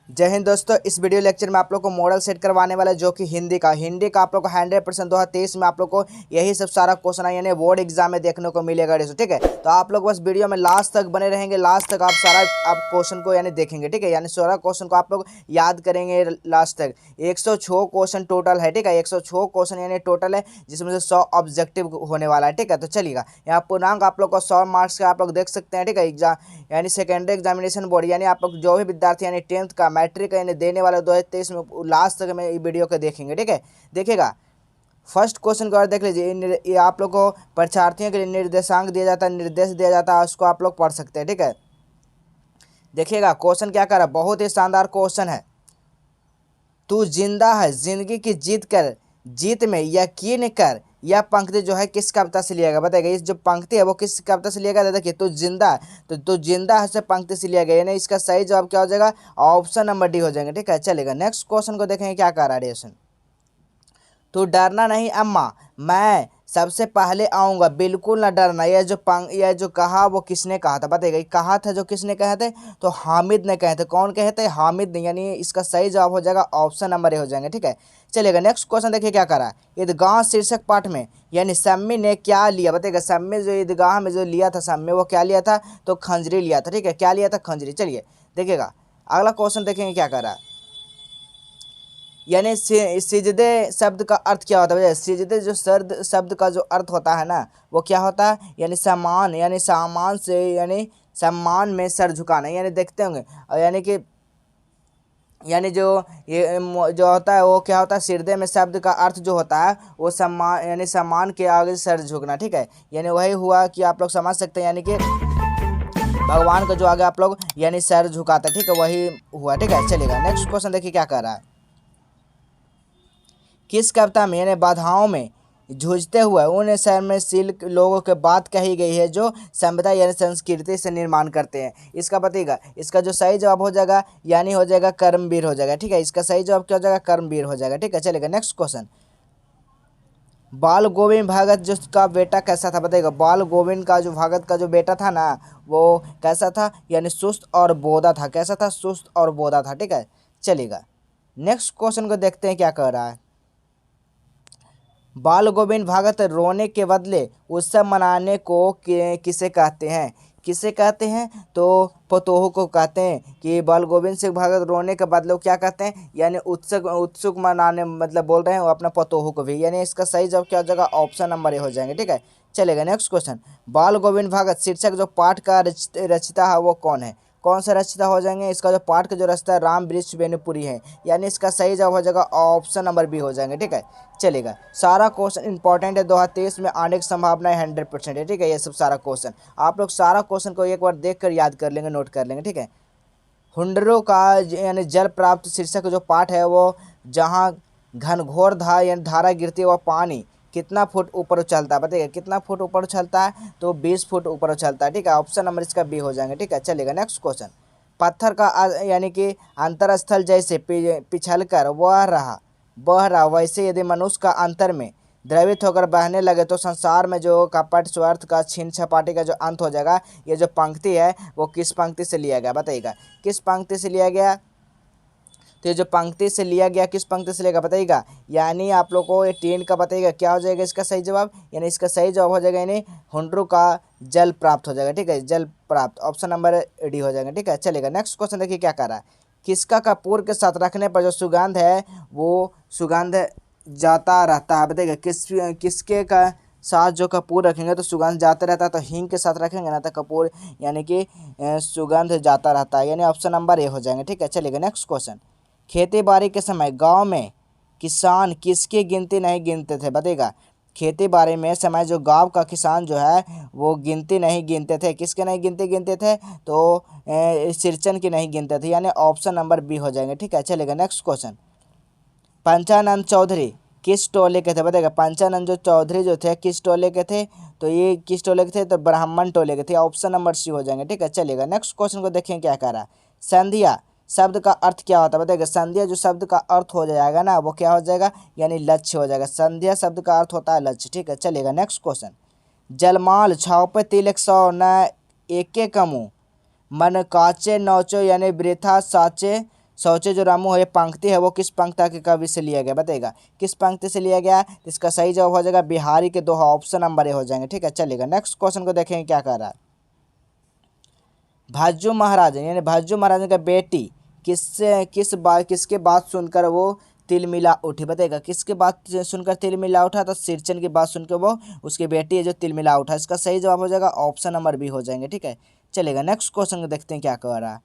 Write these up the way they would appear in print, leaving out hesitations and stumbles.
जय हिंद दोस्तों। इस वीडियो लेक्चर में आप लोग को मॉडल सेट करवाने वाला है जो कि हिंदी का आप लोग को 100% 2023 में आप लोग को यही सब सारा क्वेश्चन है यानी बोर्ड एग्जाम में देखने को मिलेगा दोस्तों। ठीक है, तो आप लोग बस वीडियो में लास्ट तक बने रहेंगे। लास्ट तक आप क्वेश्चन को यानी देखेंगे। ठीक है, यानी 16 क्वेश्चन को आप लोग याद करेंगे लास्ट तक। 106 क्वेश्चन टोटल है। ठीक है, 106 क्वेश्चन यानी टोटल है, जिसमें से 100 ऑब्जेक्टिव होने वाला है। ठीक है, तो चलिएगा यहाँ पूर्णांक आप लोग को 100 मार्क्स का आप लोग देख सकते हैं। ठीक है, एग्जाम यानी सेकेंडरी एग्जामिनेशन बोर्ड यानी आप लोग जो भी विद्यार्थी यानी 10th का मैट्रिक यानी देने वाले 2023 में लास्ट तक में वीडियो को देखेंगे। ठीक है, देखिएगा फर्स्ट क्वेश्चन को और देख लीजिए। ये आप लोग को परीक्षार्थियों के लिए निर्देशांक दिया जाता है, निर्देश दिया जाता है, उसको आप लोग पढ़ सकते हैं। ठीक है, देखिएगा क्वेश्चन क्या कर रहा है, बहुत ही शानदार क्वेश्चन है। तू जिंदा है, जिंदगी की जीत कर, जीत में यकीन कर। यह पंक्ति जो है किस कविता से लिया गया बताइएगा। इस जो पंक्ति है वो किस कविता से लिया गया। देखिए तू जिंदा है, तो तू जिंदा है से पंक्ति से लिया गया, यानी इसका सही जवाब क्या हो जाएगा, ऑप्शन नंबर डी हो जाएगा। ठीक है, चलेगा नेक्स्ट क्वेश्चन को देखेंगे क्या कर रहा है रिएक्शन। तू डरना नहीं अम्मा, मैं सबसे पहले आऊँगा, बिल्कुल ना डरना। यह जो कहा वो किसने कहा था बताइएगा। ये कहा था जो किसने कहे थे, तो हामिद ने कहे थे। कौन कहे थे, हामिद ने, यानी इसका सही जवाब हो जाएगा ऑप्शन नंबर ए हो जाएंगे। ठीक है, चलिएगा नेक्स्ट क्वेश्चन देखिए क्या करा। ईदगाह शीर्षक पाठ में यानी सम्मी ने क्या लिया बताइएगा। सम्मी जो ईदगाह में जो लिया था सम्मी, वो क्या लिया था, तो खंजरी लिया था। ठीक है, क्या लिया था, खंजरी। चलिए देखिएगा अगला क्वेश्चन देखेंगे क्या करा। यानी सिजदे शब्द का अर्थ क्या होता है। सिजदे जो सर्द शब्द का जो अर्थ होता है ना, वो क्या होता है, यानी सम्मान, यानी सामान से यानी सम्मान में सर झुकाना, यानी देखते होंगे। और यानी जो जो होता है वो क्या होता है, सिरदे में शब्द का अर्थ जो होता है वो सम्मान, यानी सम्मान के आगे सर झुकना। ठीक है, यानी वही हुआ कि आप लोग समझ सकते हैं, यानी कि भगवान का जो आगे आप लोग यानी सर झुकाते हैं। ठीक है, वही हुआ। ठीक है, चलेगा नेक्स्ट क्वेश्चन देखिए क्या कर रहा है। किस कविता में यानी बाधाओं में जूझते हुए उन शर्मशील लोगों के बात कही गई है जो सभ्यता यानी संस्कृति से निर्माण करते हैं। इसका बताइएगा, इसका जो सही जवाब हो जाएगा यानी हो जाएगा कर्मवीर हो जाएगा। ठीक है, इसका सही जवाब क्या हो जाएगा, कर्मवीर हो जाएगा। ठीक है, चलेगा नेक्स्ट क्वेश्चन। बाल गोविंद भगत जो का बेटा कैसा था बताइएगा। बाल गोविंद का जो भगत का जो बेटा था ना, वो कैसा था, यानी सुस्त और बोधा था। कैसा था, सुस्त और बोधा था। ठीक है, चलेगा नेक्स्ट क्वेश्चन को देखते हैं क्या कह रहा है। बाल गोविंद भगत रोने के बदले उत्सव मनाने को किसे कहते हैं, किसे कहते हैं, तो पतोह को कहते हैं। कि बाल गोविंद सिंह भगत रोने के बदले वो क्या कहते हैं, यानी उत्सुक मनाने मतलब बोल रहे हैं वो अपना पतोह को भी, यानी इसका सही जवाब क्या हो जाएगा, ऑप्शन नंबर ए हो जाएंगे। ठीक है, चलेगा नेक्स्ट क्वेश्चन। बाल गोविंद भगत शीर्षक जो पाठ का रचिता है वो कौन है, कौन सा रचिता हो जाएंगे। इसका जो पाठ का जो रचता है राम वृक्ष वेणुपुरी है, यानी इसका सही जवाब हो जाएगा ऑप्शन नंबर बी हो जाएंगे। ठीक है, चलेगा सारा क्वेश्चन इंपॉर्टेंट है, 2023 में आने की संभावना है 100% है। ठीक है, ये सब सारा क्वेश्चन आप लोग सारा क्वेश्चन को एक बार देख कर याद कर लेंगे, नोट कर लेंगे। ठीक है, हुंडरों का यानी जल प्राप्त शीर्षक जो पाठ है वो जहाँ घनघोर यानी धारा गिरती है वह पानी कितना फुट ऊपर उछलता है बताइए। कितना फुट ऊपर उछलता है, तो 20 फुट ऊपर उछलता है। ठीक है, ऑप्शन नंबर इसका बी हो जाएंगे। ठीक है, चलेगा नेक्स्ट क्वेश्चन। पत्थर का यानी कि अंतरस्थल जैसे पिछल कर बह रहा वैसे यदि मनुष्य का अंतर में द्रवित होकर बहने लगे तो संसार में जो कपट स्वार्थ का छीन छपाटी का जो अंत हो जाएगा। ये जो पंक्ति है वो किस पंक्ति से लिया गया बताइएगा, किस पंक्ति से लिया गया। तो ये जो पंक्ति से लिया गया किस पंक्ति से लेगा बताइएगा, यानी आप लोग को ये 10 का बताइएगा क्या हो जाएगा इसका सही जवाब, यानी इसका सही जवाब हो जाएगा यानी हुंड्रू का जल प्राप्त हो जाएगा। ठीक है, जल प्राप्त ऑप्शन नंबर डी हो जाएगा। ठीक है, चलेगा नेक्स्ट क्वेश्चन देखिए क्या कर रहा है। किसका कपूर के साथ रखने पर जो सुगंध है वो सुगंध जाता रहता है बताइएगा। किसके का साथ जो कपूर रखेंगे तो सुगंध जाता रहता है, तो हींग के साथ रखेंगे ना तो कपूर यानी कि सुगंध जाता रहता है, यानी ऑप्शन नंबर ए हो जाएंगे। ठीक है, चलेगा नेक्स्ट क्वेश्चन। खेती बाड़ी के समय गांव में किसान किसकी गिनती नहीं गिनते थे बताइएगा। खेती बाड़ी में समय जो गांव का किसान जो है वो गिनती नहीं गिनते थे, किसके नहीं गिनती गिनते थे, तो सिरचन की नहीं गिनते थे, यानी ऑप्शन नंबर बी हो जाएंगे। ठीक है, चलेगा नेक्स्ट क्वेश्चन। पंचानंद चौधरी किस टोले के थे बताइएगा। पंचानंद जो चौधरी जो थे किस टोले के थे, तो ये किस टोले के थे, तो ब्राह्मण टोले के थे, ऑप्शन नंबर सी हो जाएंगे। ठीक है, चलेगा नेक्स्ट क्वेश्चन को देखें क्या कह रहा है। संध्या शब्द का अर्थ क्या होता है बताइएगा। संध्या जो शब्द का अर्थ हो जाएगा ना वो क्या हो जाएगा, यानी लक्ष्य हो जाएगा। संध्या शब्द का अर्थ होता है लक्ष्य। ठीक है, चलेगा नेक्स्ट क्वेश्चन। जलमाल छापे तिलक सौ न एके कमू मन काचे नौचो यानी वृथा साचे सोचे जो रामू है, ये पंक्ति है वो किस पंक्ति के कवि से लिया गया बताएगा, किस पंक्ति से लिया गया। तो इसका सही जवाब हो जाएगा बिहारी के दोहा, ऑप्शन नंबर ए हो जाएंगे। ठीक है, चलेगा नेक्स्ट क्वेश्चन को देखेंगे क्या कह रहा है। भज्जू महाराज यानी भज्जू महाराज का बेटी किसके बात सुनकर वो तिलमिला उठी बताएगा, किसके बात सुनकर तिलमिला उठा। तो सिरचन की बात सुनकर वो उसकी बेटी है जो तिलमिला उठा। इसका सही जवाब हो जाएगा ऑप्शन नंबर बी हो जाएंगे। ठीक है, चलेगा नेक्स्ट क्वेश्चन को देखते हैं क्या कह रहा है।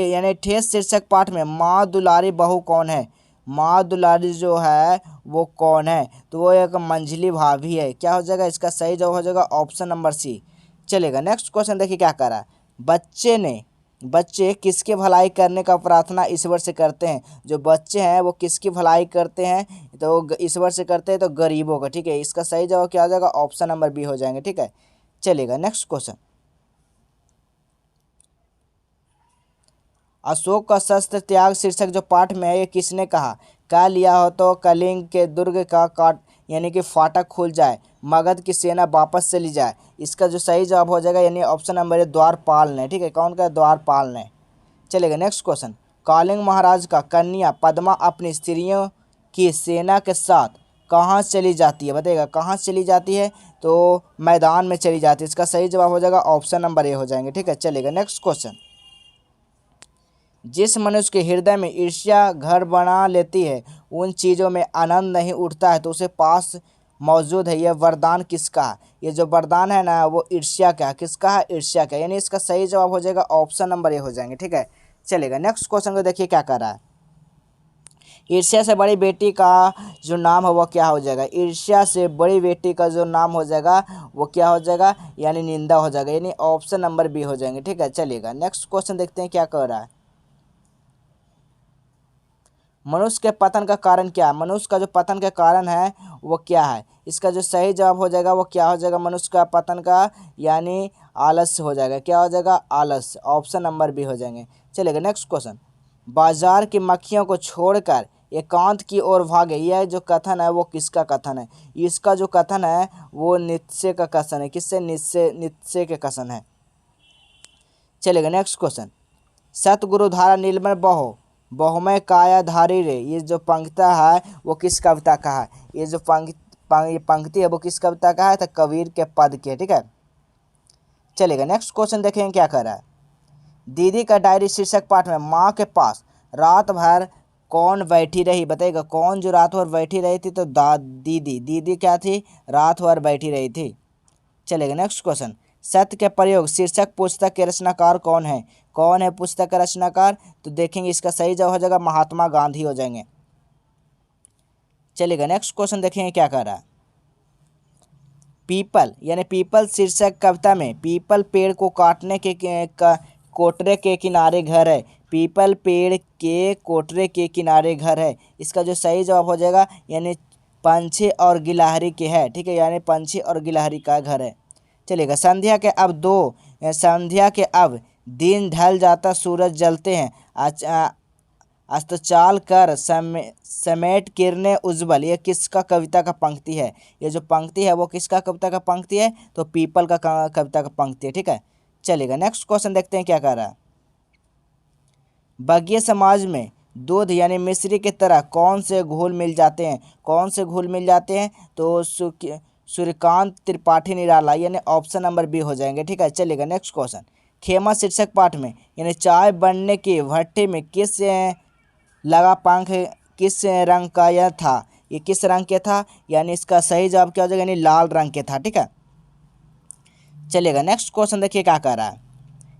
यानी ठेस शीर्षक पाठ में माँ दुलारी बहू कौन है। माँ दुलारी जो है वो कौन है, तो वो एक मंझली भाभी है। क्या हो जाएगा, इसका सही जवाब हो जाएगा ऑप्शन नंबर सी। चलेगा नेक्स्ट क्वेश्चन देखिए क्या कर रहा है। बच्चे किसके भलाई करने का प्रार्थना ईश्वर से करते हैं। जो बच्चे हैं वो किसकी भलाई करते हैं, तो ईश्वर से करते हैं तो गरीबों का। ठीक है, इसका सही जवाब क्या हो जाएगा ऑप्शन नंबर बी हो जाएंगे। ठीक है, चलेगा नेक्स्ट क्वेश्चन। अशोक का शस्त्र त्याग शीर्षक जो पाठ में है ये किसने कहा। कह लिया हो तो कलिंग के दुर्ग का काट यानी कि फाटक खुल जाए, मगध की सेना वापस चली जाए। इसका जो सही जवाब हो जाएगा यानी ऑप्शन नंबर है द्वारपाल ने। ठीक है, कौन का, द्वारपाल ने। चलेगा नेक्स्ट क्वेश्चन। कलिंग महाराज का कन्या पद्मा अपनी स्त्रियों की सेना के साथ कहाँ चली जाती है बताइएगा, कहाँ चली जाती है, तो मैदान में चली जाती है। इसका सही जवाब हो जाएगा ऑप्शन नंबर ए हो जाएंगे। ठीक है, चलेगा नेक्स्ट क्वेश्चन। जिस मनुष्य के हृदय में ईर्ष्या घर बना लेती है, उन चीज़ों में आनंद नहीं उठता है, तो उसे पास मौजूद है। यह वरदान किसका है। ये जो वरदान है ना वो ईर्ष्या का है। किसका है, ईर्ष्या का। यानी इसका सही जवाब हो जाएगा ऑप्शन नंबर ए हो जाएंगे। ठीक है, चलेगा नेक्स्ट क्वेश्चन को देखिए क्या कर रहा है। ईर्ष्या से बड़ी बेटी का जो नाम है वो क्या हो जाएगा। ईर्ष्या से बड़ी बेटी का जो नाम हो जाएगा वो क्या हो जाएगा, यानी निंदा हो जाएगा। यानी ऑप्शन नंबर बी हो जाएंगे। ठीक है, चलेगा नेक्स्ट क्वेश्चन देखते हैं क्या कर रहा है। मनुष्य के पतन का कारण क्या है। मनुष्य का जो पतन का कारण है वो क्या है। इसका जो सही जवाब हो जाएगा वो क्या हो जाएगा, मनुष्य का पतन का यानी आलस्य हो जाएगा। क्या हो जाएगा, आलस्य। ऑप्शन नंबर बी हो जाएंगे। चलेगा नेक्स्ट क्वेश्चन। बाजार की मक्खियों को छोड़कर एकांत की ओर भागे, यह जो कथन है वो किसका कथन है। इसका जो कथन है वो नीत्शे का कथन है। किससे, नीत्शे के कथन है। चलेगा नेक्स्ट क्वेश्चन। सतगुरु धारा नीलमय बहो बहुमय काया धारी रे, ये जो पंक्ति है वो किस कविता का है। ये जो पंक्ति है वो किस कविता का है, तो कबीर के पद के। ठीक है, चलेगा नेक्स्ट क्वेश्चन देखेंगे क्या कर रहा है। दीदी का डायरी शीर्षक पाठ में माँ के पास रात भर कौन बैठी रही बताइएगा। कौन जो रात भर बैठी रही थी, तो दीदी क्या थी, रात भर बैठी रही थी। चलेगा नेक्स्ट क्वेश्चन। सत्य के प्रयोग शीर्षक पुस्तक के रचनाकार कौन है। कौन है पुस्तक का रचनाकार, तो देखेंगे इसका सही जवाब हो जाएगा महात्मा गांधी हो जाएंगे। चलेगा नेक्स्ट क्वेश्चन देखेंगे क्या कर रहा है। पीपल यानी पीपल शीर्षक कविता में पीपल पेड़ को काटने के कोटरे के किनारे घर है। पीपल पेड़ के कोटरे के किनारे घर है। इसका जो सही जवाब हो जाएगा यानी पंछी और गिलहरी के है। ठीक है, यानी पंछी और गिलहरी का घर है। चलेगा। संध्या के अब दिन ढल जाता सूरज जलते हैं, अस्ताचल कर समेट किरणें उज्जवल, ये किसका कविता का पंक्ति है। ये जो पंक्ति है वो किसका कविता का पंक्ति है, तो पीपल का कविता का पंक्ति है। ठीक है, चलेगा नेक्स्ट क्वेश्चन देखते हैं क्या कर रहा है। बग्य समाज में दूध यानी मिश्री की तरह कौन से घुल मिल जाते हैं। कौन से घुल मिल जाते हैं, तो सूर्यकांत त्रिपाठी निराला, यानी ऑप्शन नंबर बी हो जाएंगे। ठीक है, चलेगा नेक्स्ट क्वेश्चन। खेमा शीर्षक पाठ में यानी चाय बनने की भट्टी में लगा पंख किस रंग का यह था। ये किस रंग के था, यानी इसका सही जवाब क्या हो जाएगा, यानी लाल रंग के था। ठीक है, चलेगा नेक्स्ट क्वेश्चन देखिए क्या कह रहा है।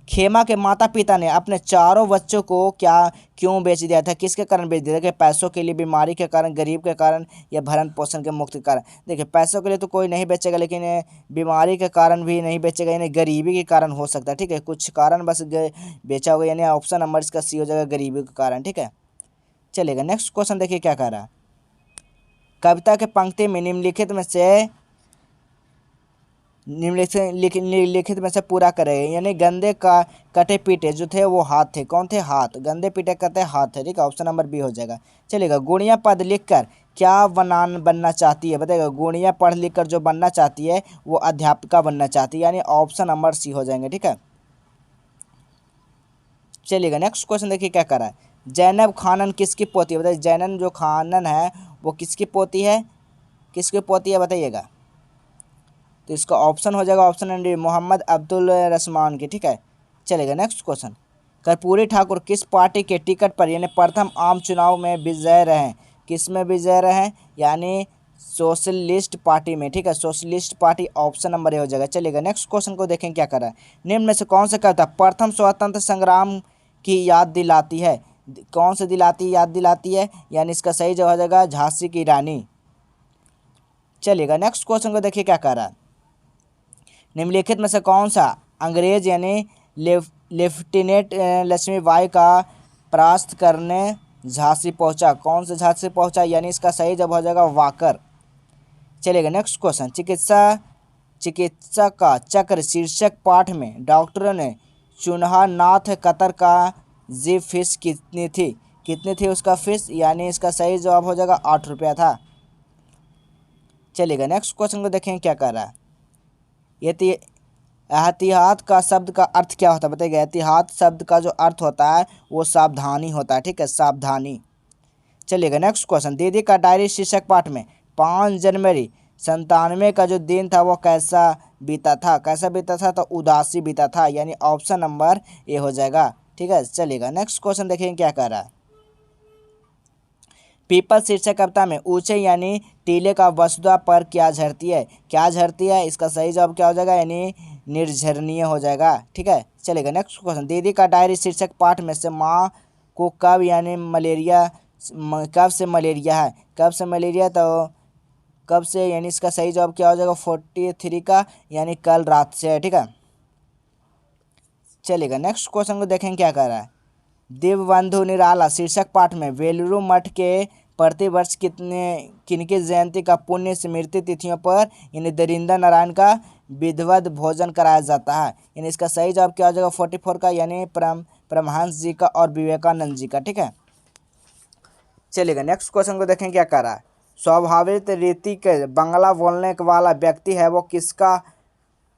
खेमा के माता पिता ने अपने चारों बच्चों को क्यों बेच दिया था। किसके कारण बेच दिया था, कि पैसों के लिए, बीमारी के कारण, गरीब के कारण, या भरण पोषण के मुक्त के कारण। देखिए पैसों के लिए तो कोई नहीं बेचेगा, लेकिन बीमारी के कारण भी नहीं बेचेगा, यानी गरीबी के कारण हो सकता है। ठीक है, कुछ कारण बस बेचा होगा, यानी ऑप्शन नंबर इसका सी हो जाएगा, गरीबी के कारण। ठीक है, चलेगा नेक्स्ट क्वेश्चन देखिए क्या कह रहा है। कविता के पंक्ति में निम्नलिखित में से पूरा करें, यानी गंदे का कटे पीटे जो थे वो हाथ थे। कौन थे, हाथ। गंदे पीटे कटे हाथ थे। ठीक है, ऑप्शन नंबर बी हो जाएगा। चलेगा। गुड़िया पद लिखकर क्या बनना चाहती है बताएगा। गुड़िया पढ़ लिख कर जो बनना चाहती है वो अध्यापिका बनना चाहती है, यानी ऑप्शन नंबर सी हो जाएंगे। ठीक है, चलिएगा नेक्स्ट क्वेश्चन देखिए क्या कर रहा है। जैनब खानन किसकी पोती है? बताइए, जैनब जो खानन है वो किसकी पोती है, किसकी पोती है बताइएगा। तो इसका ऑप्शन हो जाएगा option number D, Mohammad Abdul Rahman की। ठीक है, चलेगा नेक्स्ट क्वेश्चन। कर्पूरी ठाकुर किस पार्टी के टिकट पर यानी प्रथम आम चुनाव में विजय रहे? किस में विजय रहे? यानी सोशलिस्ट पार्टी में। ठीक है, socialist party option number A हो जाएगा। चलेगा नेक्स्ट क्वेश्चन को देखें क्या कर रहा है। निम्न में से कौन सा कविता प्रथम स्वतंत्र संग्राम की याद दिलाती है? कौन से दिलाती है, याद दिलाती है? यानी इसका सही जवाब हो जाएगा झांसी की रानी। चलिएगा नेक्स्ट क्वेश्चन को देखिए क्या कर रहा है। निम्नलिखित में से कौन सा अंग्रेज यानी लेफ्टिनेंट लक्ष्मीबाई का परास्त करने झांसी पहुंचा? कौन से झांसी पहुंचा? यानी इसका सही जवाब हो जाएगा वाकर। चलेगा नेक्स्ट क्वेश्चन। चिकित्सा का चक्र शीर्षक पाठ में डॉक्टरों ने चुनहा नाथ कतर का जी फीस कितनी थी? कितनी थी उसका फीस? यानी इसका सही जवाब हो जाएगा 8 रुपया था। चलेगा नेक्स्ट क्वेश्चन को देखें क्या कर रहा है। एहतियात का शब्द का अर्थ क्या होता है? बताइएगा। एहतियात शब्द का जो अर्थ होता है वो सावधानी होता है। ठीक है, सावधानी। चलिएगा नेक्स्ट क्वेश्चन। दीदी का डायरी शीर्षक पाठ में 5 जनवरी 97 का जो दिन था वो कैसा बीता था? कैसा बीता था? तो उदासी बीता था। यानी ऑप्शन नंबर ए हो जाएगा। ठीक है, चलिएगा नेक्स्ट क्वेश्चन देखेंगे क्या कर रहा है। पीपल शीर्षक कविता में ऊंचे यानी टीले का वसुधा पर क्या झरती है? क्या झरती है? इसका सही जवाब क्या हो जाएगा? यानी निर्झरणीय हो जाएगा। ठीक है, चलेगा नेक्स्ट क्वेश्चन। दीदी का डायरी शीर्षक पाठ में से माँ को कब यानी मलेरिया कब से मलेरिया है? कब से मलेरिया? तो कब से यानी इसका सही जवाब क्या हो जाएगा? 43 का, यानी कल रात से है। ठीक है, चलेगा नेक्स्ट क्वेश्चन को देखें क्या कर रहा है। दिव्यबंधु निराला शीर्षक पाठ में बेलूर मठ के प्रतिवर्ष किनकी जयंती का पुण्य स्मृति तिथियों पर यानी दरिंदा नारायण का विधिवत भोजन कराया जाता है? यानी इसका सही जवाब क्या हो जाएगा? 44 का, यानी परमहंस जी का और विवेकानंद जी का। ठीक है, चलिएगा नेक्स्ट क्वेश्चन को देखें क्या कर रहा है। स्वाभाविक रीति के बांग्ला बोलने वाला व्यक्ति है वो किसका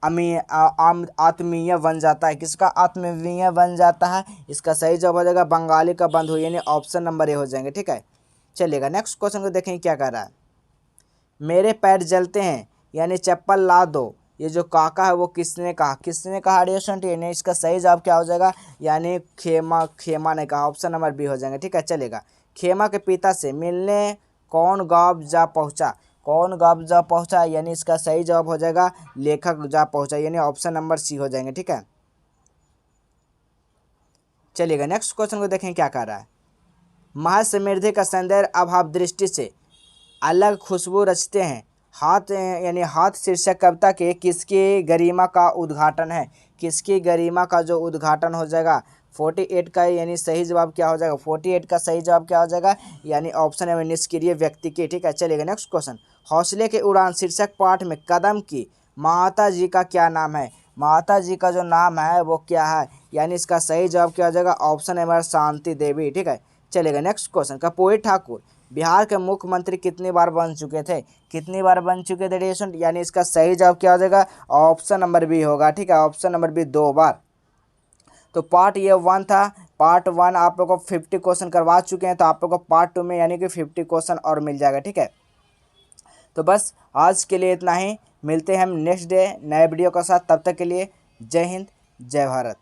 आत्मीय बन जाता है? किसका आत्मीय बन जाता है? इसका सही जवाब हो जाएगा बंगाली का बंधु, यानी ऑप्शन नंबर ए हो जाएंगे। ठीक है, चलिएगा नेक्स्ट क्वेश्चन को देखें क्या कर रहा है। मेरे पैर जलते हैं यानी चप्पल ला दो, ये जो काका है वो किसने कहा? किसने कहा स्टूडेंट? यानी इसका सही जवाब क्या हो जाएगा? यानी खेमा ने कहा। ऑप्शन नंबर बी हो जाएंगे। ठीक है, चलेगा। खेमा के पिता से मिलने कौन गाँव जा पहुंचा? कौन गाँव जा पहुंचा? यानी इसका सही जवाब हो जाएगा लेखक जा पहुंचा, यानी ऑप्शन नंबर सी हो जाएंगे। ठीक है, चलिएगा नेक्स्ट क्वेश्चन को देखें क्या कर रहा है। महासमृद्धि का सौंदर्य अभाव दृष्टि से अलग खुशबू रचते हैं। हाथ यानी हाथ शीर्षक कविता के किसकी गरिमा का उद्घाटन है? किसकी गरिमा का जो उद्घाटन हो जाएगा? 48 का, यानी सही जवाब क्या हो जाएगा? 48 का सही जवाब क्या हो जाएगा? यानी ऑप्शन है निष्क्रिय व्यक्ति की। ठीक है, चलेगा नेक्स्ट क्वेश्चन। हौसले के उड़ान शीर्षक पाठ में कदम की माता जी का क्या नाम है? माता जी का जो नाम है वो क्या है? यानी इसका सही जवाब क्या हो जाएगा? Option number Shanti Devi. ठीक है, चलेगा नेक्स्ट क्वेश्चन। कर्पूरी ठाकुर बिहार के मुख्यमंत्री कितनी बार बन चुके थे? कितनी बार बन चुके थे स्टूडेंट? यानी इसका सही जवाब क्या हो जाएगा? ऑप्शन नंबर बी होगा। ठीक है, ऑप्शन नंबर बी 2 बार। तो पार्ट ये 1 था। पार्ट 1 आप लोग को 50 क्वेश्चन करवा चुके हैं, तो आप लोग को पार्ट 2 में यानी कि 50 क्वेश्चन और मिल जाएगा। ठीक है, तो बस आज के लिए इतना ही। मिलते हैं हम नेक्स्ट डे नए वीडियो के साथ। तब तक के लिए जय हिंद, जय भारत।